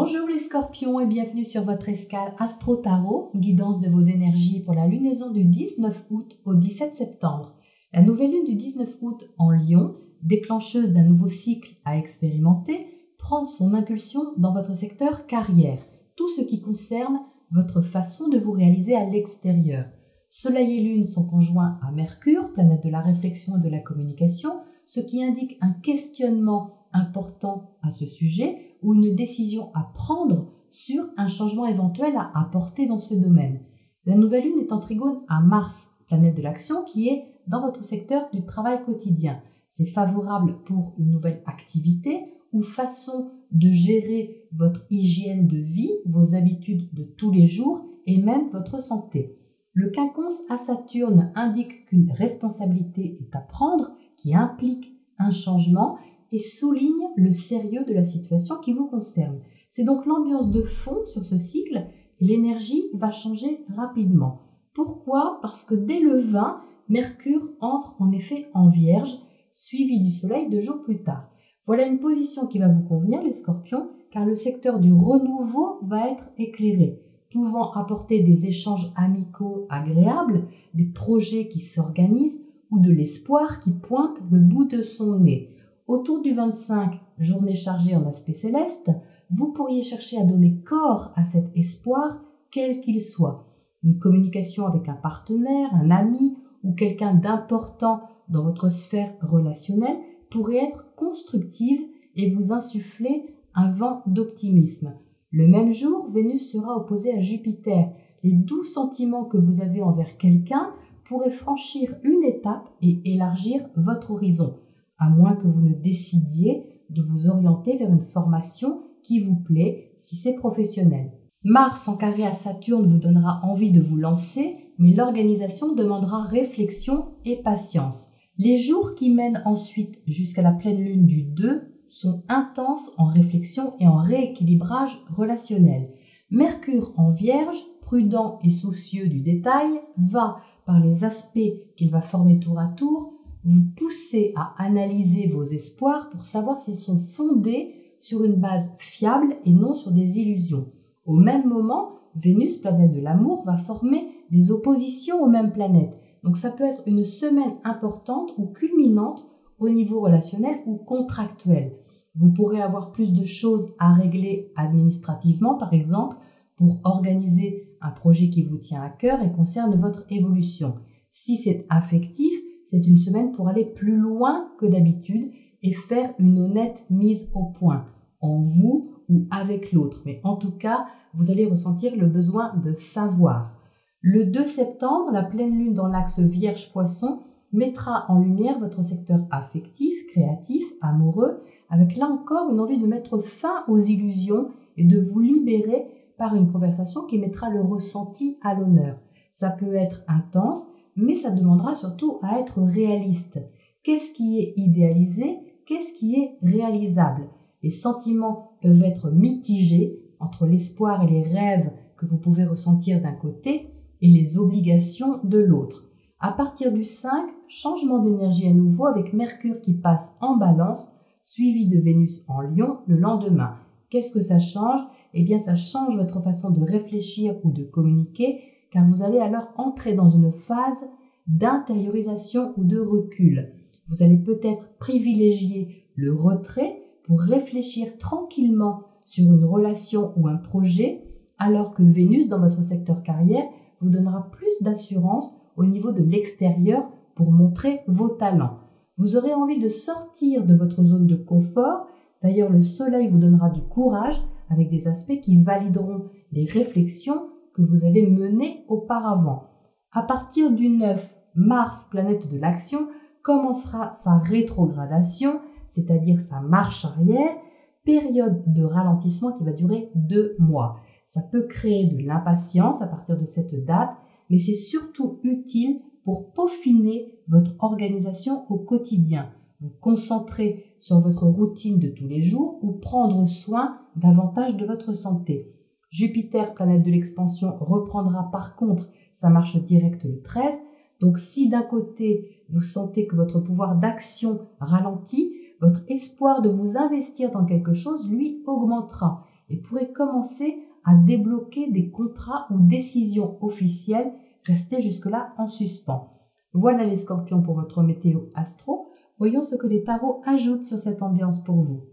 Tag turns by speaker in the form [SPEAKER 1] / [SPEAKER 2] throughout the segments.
[SPEAKER 1] Bonjour les scorpions et bienvenue sur votre escale Astro Tarot, guidance de vos énergies pour la lunaison du 19 août au 17 septembre. La nouvelle lune du 19 août en Lion, déclencheuse d'un nouveau cycle à expérimenter, prend son impulsion dans votre secteur carrière, tout ce qui concerne votre façon de vous réaliser à l'extérieur. Soleil et Lune sont conjoints à Mercure, planète de la réflexion et de la communication, ce qui indique un questionnement important à ce sujet ou une décision à prendre sur un changement éventuel à apporter dans ce domaine. La nouvelle lune est en trigone à Mars, planète de l'action qui est dans votre secteur du travail quotidien. C'est favorable pour une nouvelle activité ou façon de gérer votre hygiène de vie, vos habitudes de tous les jours et même votre santé. Le quinconce à Saturne indique qu'une responsabilité est à prendre qui implique un changement et souligne le sérieux de la situation qui vous concerne. C'est donc l'ambiance de fond sur ce cycle et l'énergie va changer rapidement. Pourquoi ? Parce que dès le 20, Mercure entre en effet en Vierge, suivi du Soleil 2 jours plus tard. Voilà une position qui va vous convenir les scorpions, car le secteur du renouveau va être éclairé, pouvant apporter des échanges amicaux agréables, des projets qui s'organisent ou de l'espoir qui pointe le bout de son nez. Autour du 25, journée chargée en aspect céleste, vous pourriez chercher à donner corps à cet espoir, quel qu'il soit. Une communication avec un partenaire, un ami ou quelqu'un d'important dans votre sphère relationnelle pourrait être constructive et vous insuffler un vent d'optimisme. Le même jour, Vénus sera opposée à Jupiter. Les doux sentiments que vous avez envers quelqu'un pourraient franchir une étape et élargir votre horizon, à moins que vous ne décidiez de vous orienter vers une formation qui vous plaît si c'est professionnel. Mars en carré à Saturne vous donnera envie de vous lancer, mais l'organisation demandera réflexion et patience. Les jours qui mènent ensuite jusqu'à la pleine lune du 2 sont intenses en réflexion et en rééquilibrage relationnel. Mercure en Vierge, prudent et soucieux du détail, va, par les aspects qu'il va former tour à tour, vous pousser à analyser vos espoirs pour savoir s'ils sont fondés sur une base fiable et non sur des illusions. Au même moment, Vénus, planète de l'amour, va former des oppositions aux mêmes planètes. Donc ça peut être une semaine importante ou culminante au niveau relationnel ou contractuel. Vous pourrez avoir plus de choses à régler administrativement, par exemple, pour organiser un projet qui vous tient à cœur et concerne votre évolution. Si c'est affectif, c'est une semaine pour aller plus loin que d'habitude et faire une honnête mise au point, en vous ou avec l'autre. Mais en tout cas, vous allez ressentir le besoin de savoir. Le 2 septembre, la pleine lune dans l'axe Vierge-Poisson mettra en lumière votre secteur affectif, créatif, amoureux, avec là encore une envie de mettre fin aux illusions et de vous libérer par une conversation qui mettra le ressenti à l'honneur. Ça peut être intense, mais ça demandera surtout à être réaliste. Qu'est-ce qui est idéalisé? Qu'est-ce qui est réalisable? Les sentiments peuvent être mitigés entre l'espoir et les rêves que vous pouvez ressentir d'un côté et les obligations de l'autre. À partir du 5, changement d'énergie à nouveau avec Mercure qui passe en Balance, suivi de Vénus en Lion le lendemain. Qu'est-ce que ça change? Eh bien, ça change votre façon de réfléchir ou de communiquer, car vous allez alors entrer dans une phase d'intériorisation ou de recul. Vous allez peut-être privilégier le retrait pour réfléchir tranquillement sur une relation ou un projet, alors que Vénus, dans votre secteur carrière, vous donnera plus d'assurance au niveau de l'extérieur pour montrer vos talents. Vous aurez envie de sortir de votre zone de confort. D'ailleurs, le Soleil vous donnera du courage avec des aspects qui valideront les réflexions que vous avez menées auparavant. À partir du 9, Mars, planète de l'action, commencera sa rétrogradation, c'est-à-dire sa marche arrière, période de ralentissement qui va durer 2 mois. Ça peut créer de l'impatience à partir de cette date, mais c'est surtout utile pour peaufiner votre organisation au quotidien, vous concentrer sur votre routine de tous les jours ou prendre soin davantage de votre santé. Jupiter, planète de l'expansion, reprendra par contre sa marche directe le 13. Donc si d'un côté vous sentez que votre pouvoir d'action ralentit, votre espoir de vous investir dans quelque chose, lui, augmentera. et pourrez commencer à débloquer des contrats ou décisions officielles restées jusque-là en suspens. Voilà les scorpions pour votre météo astro. Voyons ce que les tarots ajoutent sur cette ambiance pour vous.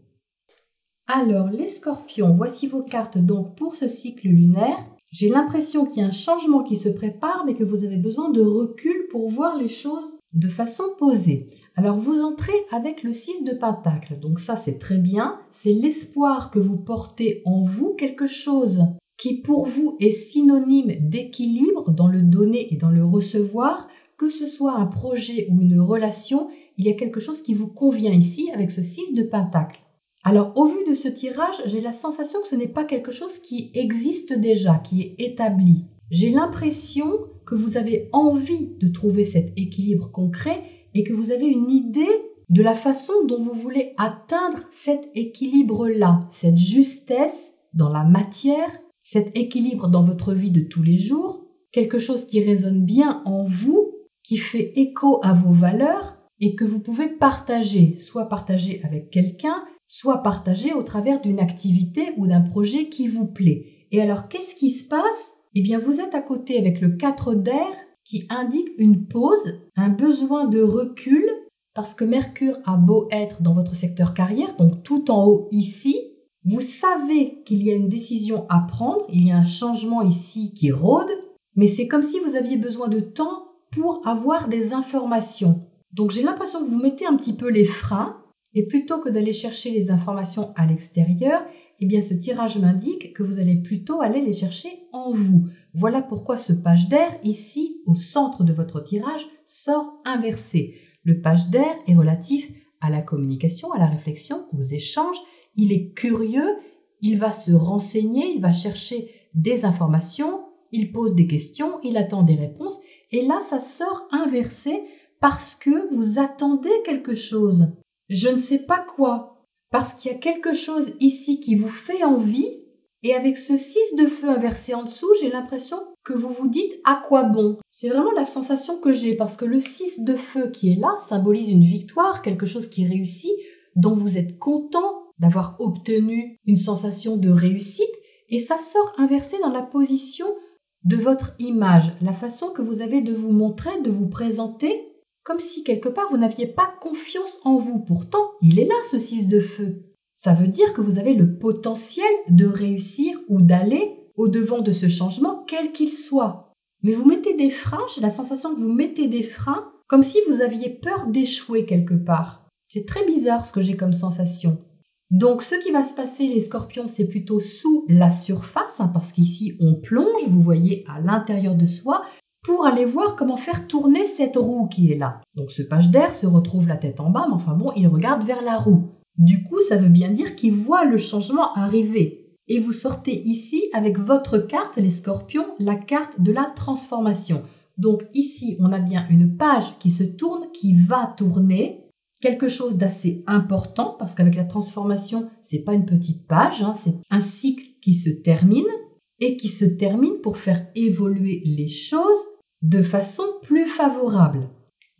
[SPEAKER 1] Alors les scorpions, voici vos cartes donc pour ce cycle lunaire. J'ai l'impression qu'il y a un changement qui se prépare, mais que vous avez besoin de recul pour voir les choses de façon posée. Alors vous entrez avec le 6 de Pentacle, donc ça c'est très bien. C'est l'espoir que vous portez en vous, quelque chose qui pour vous est synonyme d'équilibre dans le donner et dans le recevoir, que ce soit un projet ou une relation, il y a quelque chose qui vous convient ici avec ce 6 de Pentacle. Alors, au vu de ce tirage, j'ai la sensation que ce n'est pas quelque chose qui existe déjà, qui est établi. J'ai l'impression que vous avez envie de trouver cet équilibre concret et que vous avez une idée de la façon dont vous voulez atteindre cet équilibre-là, cette justesse dans la matière, cet équilibre dans votre vie de tous les jours, quelque chose qui résonne bien en vous, qui fait écho à vos valeurs et que vous pouvez partager, soit partager avec quelqu'un, soit partager au travers d'une activité ou d'un projet qui vous plaît. Et alors, qu'est-ce qui se passe? Eh bien, vous êtes à côté avec le 4 d'air qui indique une pause, un besoin de recul, parce que Mercure a beau être dans votre secteur carrière, donc tout en haut ici, vous savez qu'il y a une décision à prendre, il y a un changement ici qui rôde, mais c'est comme si vous aviez besoin de temps pour avoir des informations. Donc, j'ai l'impression que vous mettez un petit peu les freins, et plutôt que d'aller chercher les informations à l'extérieur, eh bien ce tirage m'indique que vous allez plutôt aller les chercher en vous. Voilà pourquoi ce page d'air, ici, au centre de votre tirage, sort inversé. Le page d'air est relatif à la communication, à la réflexion, aux échanges. Il est curieux, il va se renseigner, il va chercher des informations, il pose des questions, il attend des réponses. Et là, ça sort inversé parce que vous attendez quelque chose. Je ne sais pas quoi, parce qu'il y a quelque chose ici qui vous fait envie, et avec ce 6 de feu inversé en dessous, j'ai l'impression que vous vous dites à quoi bon. C'est vraiment la sensation que j'ai, parce que le 6 de feu qui est là symbolise une victoire, quelque chose qui réussit, dont vous êtes content d'avoir obtenu une sensation de réussite, et ça sort inversé dans la position de votre image, la façon que vous avez de vous montrer, de vous présenter, comme si quelque part vous n'aviez pas confiance en vous. Pourtant, il est là ce 6 de feu. Ça veut dire que vous avez le potentiel de réussir ou d'aller au-devant de ce changement, quel qu'il soit. Mais vous mettez des freins, j'ai la sensation que vous mettez des freins, comme si vous aviez peur d'échouer quelque part. C'est très bizarre ce que j'ai comme sensation. Donc ce qui va se passer les scorpions, c'est plutôt sous la surface, parce qu'ici on plonge, vous voyez à l'intérieur de soi, pour aller voir comment faire tourner cette roue qui est là. Donc ce page d'air se retrouve la tête en bas, mais enfin bon, il regarde vers la roue. Du coup, ça veut bien dire qu'il voit le changement arriver. Et vous sortez ici avec votre carte, les scorpions, la carte de la transformation. Donc ici, on a bien une page qui se tourne, qui va tourner, quelque chose d'assez important, parce qu'avec la transformation, c'est pas une petite page, c'est un cycle qui se termine, et qui se termine pour faire évoluer les choses de façon plus favorable.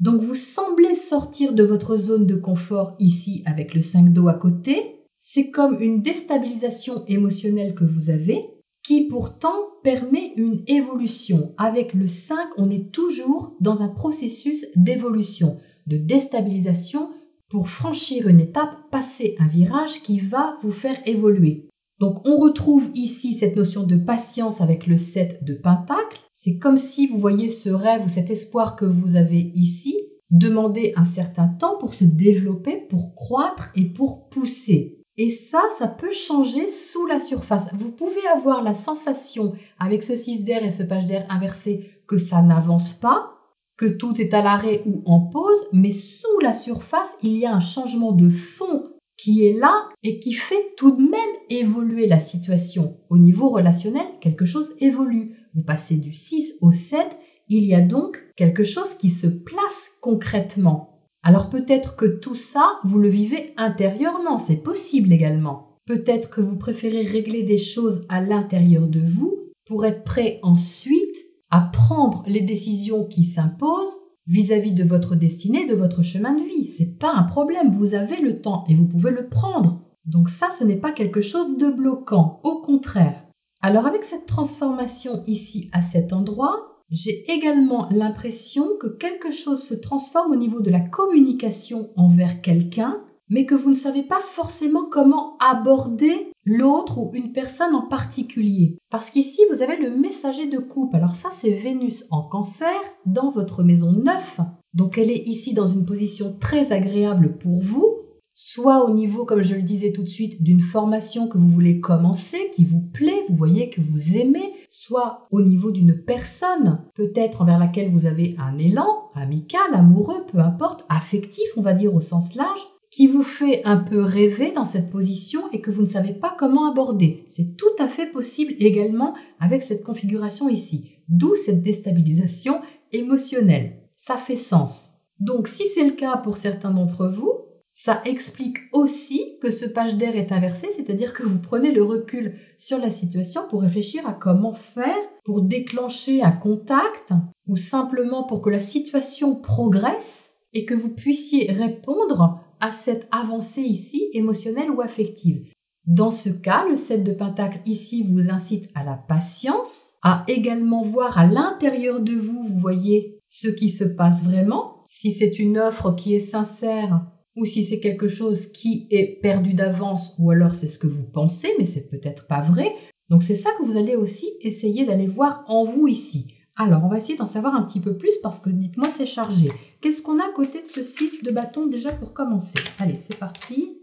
[SPEAKER 1] Donc vous semblez sortir de votre zone de confort ici avec le 5 d'eau à côté. C'est comme une déstabilisation émotionnelle que vous avez qui pourtant permet une évolution. Avec le 5, on est toujours dans un processus d'évolution, de déstabilisation pour franchir une étape, passer un virage qui va vous faire évoluer. Donc on retrouve ici cette notion de patience avec le 7 de Pentacle. C'est comme si vous voyez ce rêve ou cet espoir que vous avez ici demander un certain temps pour se développer, pour croître et pour pousser. Et ça peut changer sous la surface. Vous pouvez avoir la sensation avec ce 6 d'air et ce page d'air inversé que ça n'avance pas, que tout est à l'arrêt ou en pause, mais sous la surface, il y a un changement de fond qui est là et qui fait tout de même évoluer la situation. Au niveau relationnel, quelque chose évolue. Vous passez du 6 au 7, il y a donc quelque chose qui se place concrètement. Alors peut-être que tout ça, vous le vivez intérieurement, c'est possible également. Peut-être que vous préférez régler des choses à l'intérieur de vous pour être prêt ensuite à prendre les décisions qui s'imposent vis-à-vis de votre destinée, de votre chemin de vie. C'est pas un problème, vous avez le temps et vous pouvez le prendre. Donc ça, ce n'est pas quelque chose de bloquant, au contraire. Alors avec cette transformation ici à cet endroit, j'ai également l'impression que quelque chose se transforme au niveau de la communication envers quelqu'un, mais que vous ne savez pas forcément comment aborder l'autre ou une personne en particulier. Parce qu'ici, vous avez le messager de coupe. Alors ça, c'est Vénus en Cancer dans votre maison 9. Donc elle est ici dans une position très agréable pour vous, soit au niveau, comme je le disais tout de suite, d'une formation que vous voulez commencer, qui vous plaît, vous voyez que vous aimez, soit au niveau d'une personne, peut-être envers laquelle vous avez un élan, amical, amoureux, peu importe, affectif, on va dire au sens large, qui vous fait un peu rêver dans cette position et que vous ne savez pas comment aborder. C'est tout à fait possible également avec cette configuration ici, d'où cette déstabilisation émotionnelle. Ça fait sens. Donc si c'est le cas pour certains d'entre vous, ça explique aussi que ce page d'air est inversé, c'est-à-dire que vous prenez le recul sur la situation pour réfléchir à comment faire pour déclencher un contact ou simplement pour que la situation progresse et que vous puissiez répondre à cette avancée ici émotionnelle ou affective. Dans ce cas, le 7 de Pentacle ici vous incite à la patience, à également voir à l'intérieur de vous, vous voyez ce qui se passe vraiment, si c'est une offre qui est sincère ou si c'est quelque chose qui est perdu d'avance ou alors c'est ce que vous pensez mais c'est peut-être pas vrai. Donc c'est ça que vous allez aussi essayer d'aller voir en vous ici. Alors, on va essayer d'en savoir un petit peu plus parce que, dites-moi, c'est chargé. Qu'est-ce qu'on a à côté de ce 6 de bâton déjà pour commencer? Allez, c'est parti.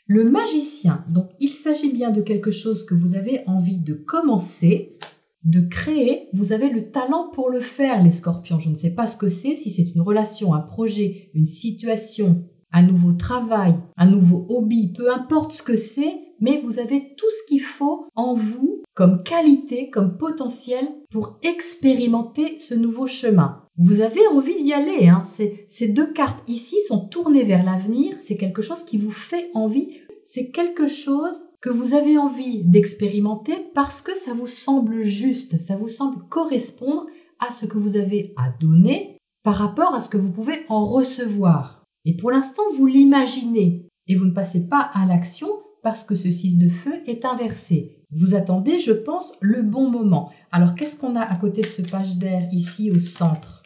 [SPEAKER 1] Le magicien. Donc, il s'agit bien de quelque chose que vous avez envie de commencer, de créer. Vous avez le talent pour le faire, les scorpions. Je ne sais pas ce que c'est, si c'est une relation, un projet, une situation, un nouveau travail, un nouveau hobby, peu importe ce que c'est, mais vous avez tout ce qu'il faut en vous comme qualité, comme potentiel pour expérimenter ce nouveau chemin. Vous avez envie d'y aller. Ces deux cartes ici sont tournées vers l'avenir. C'est quelque chose qui vous fait envie. C'est quelque chose que vous avez envie d'expérimenter parce que ça vous semble juste, ça vous semble correspondre à ce que vous avez à donner par rapport à ce que vous pouvez en recevoir. Et pour l'instant, vous l'imaginez et vous ne passez pas à l'action parce que ce 6 de feu est inversé. Vous attendez, je pense, le bon moment. Alors, qu'est-ce qu'on a à côté de ce page d'air ici au centre?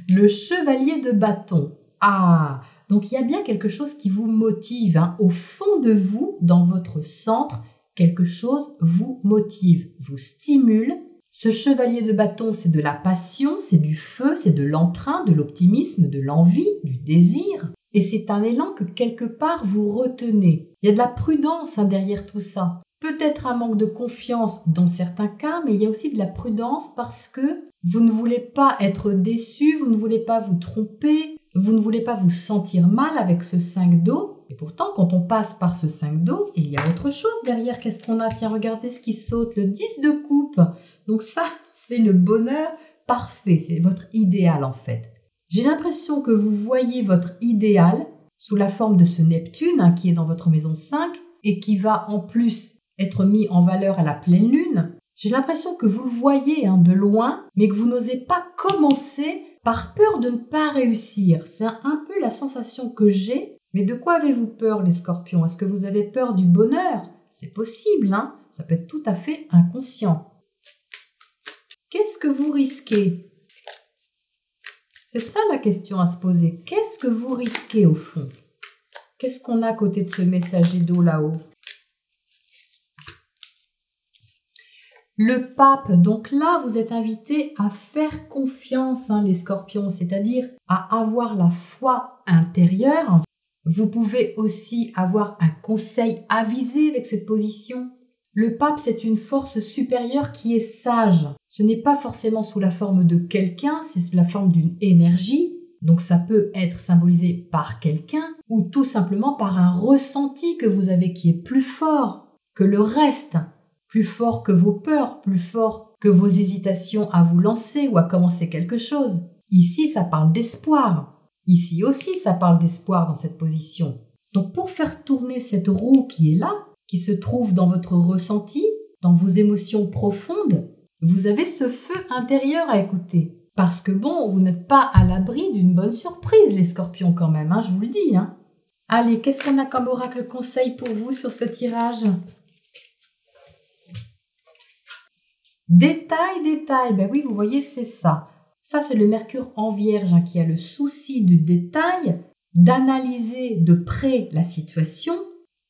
[SPEAKER 1] Le chevalier de bâton. Ah, donc il y a bien quelque chose qui vous motive. Au fond de vous, dans votre centre, quelque chose vous motive, vous stimule. Ce chevalier de bâton, c'est de la passion, c'est du feu, c'est de l'entrain, de l'optimisme, de l'envie, du désir. Et c'est un élan que quelque part vous retenez. Il y a de la prudence derrière tout ça. Peut-être un manque de confiance dans certains cas, mais il y a aussi de la prudence parce que vous ne voulez pas être déçu, vous ne voulez pas vous tromper, vous ne voulez pas vous sentir mal avec ce 5 d'eau. Et pourtant, quand on passe par ce 5 d'eau, il y a autre chose derrière. Qu'est-ce qu'on a? Tiens, regardez ce qui saute, le 10 de coupe. Donc ça, c'est le bonheur parfait, c'est votre idéal en fait. J'ai l'impression que vous voyez votre idéal sous la forme de ce Neptune qui est dans votre maison 5 et qui va en plus être mis en valeur à la pleine lune. J'ai l'impression que vous le voyez de loin, mais que vous n'osez pas commencer par peur de ne pas réussir. C'est un peu la sensation que j'ai. Mais de quoi avez-vous peur, les scorpions? Est-ce que vous avez peur du bonheur? C'est possible, ça peut être tout à fait inconscient. Qu'est-ce que vous risquez? C'est ça la question à se poser. Qu'est-ce que vous risquez au fond? Qu'est-ce qu'on a à côté de ce messager d'eau là-haut? Le pape, donc là, vous êtes invités à faire confiance, les scorpions, c'est-à-dire à avoir la foi intérieure. Vous pouvez aussi avoir un conseil avisé avec cette position. Le pape, c'est une force supérieure qui est sage. Ce n'est pas forcément sous la forme de quelqu'un, c'est sous la forme d'une énergie. Donc ça peut être symbolisé par quelqu'un ou tout simplement par un ressenti que vous avez qui est plus fort que le reste, plus fort que vos peurs, plus fort que vos hésitations à vous lancer ou à commencer quelque chose. Ici, ça parle d'espoir. Ici aussi, ça parle d'espoir dans cette position. Donc pour faire tourner cette roue qui est là, qui se trouve dans votre ressenti, dans vos émotions profondes, vous avez ce feu intérieur à écouter. Parce que bon, vous n'êtes pas à l'abri d'une bonne surprise, les scorpions quand même, je vous le dis. Allez, qu'est-ce qu'on a comme oracle conseil pour vous sur ce tirage? Détail, détail. Ben oui, vous voyez, c'est ça. Ça, c'est le Mercure en Vierge qui a le souci du détail, d'analyser de près la situation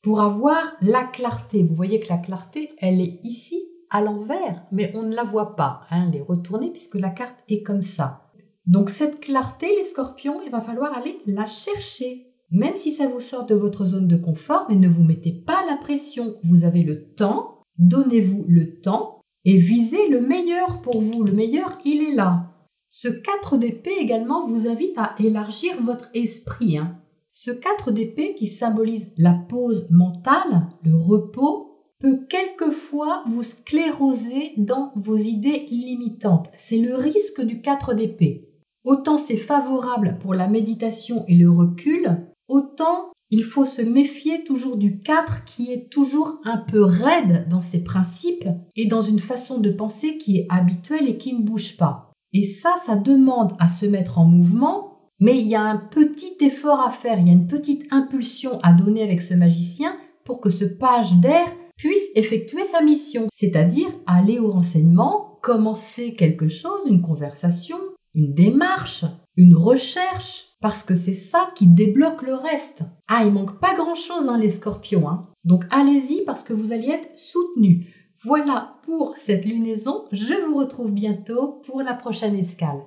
[SPEAKER 1] pour avoir la clarté. Vous voyez que la clarté, elle est ici à l'envers, mais on ne la voit pas. Elle est retournée puisque la carte est comme ça. Donc cette clarté, les scorpions, il va falloir aller la chercher. Même si ça vous sort de votre zone de confort, mais ne vous mettez pas la pression. Vous avez le temps, donnez-vous le temps et visez le meilleur pour vous. Le meilleur, il est là. Ce 4 d'épée également vous invite à élargir votre esprit. Ce 4 d'épée qui symbolise la pause mentale, le repos, peut quelquefois vous scléroser dans vos idées limitantes. C'est le risque du 4 d'épée. Autant c'est favorable pour la méditation et le recul, autant il faut se méfier toujours du 4 qui est toujours un peu raide dans ses principes et dans une façon de penser qui est habituelle et qui ne bouge pas. Et ça demande à se mettre en mouvement, mais il y a un petit effort à faire, il y a une petite impulsion à donner avec ce magicien pour que ce page d'air puisse effectuer sa mission, c'est-à-dire aller au renseignement, commencer quelque chose, une conversation, une démarche, une recherche, parce que c'est ça qui débloque le reste. Ah, il manque pas grand-chose, les scorpions. Donc allez-y parce que vous allez être soutenus. Voilà pour cette lunaison, je vous retrouve bientôt pour la prochaine escale.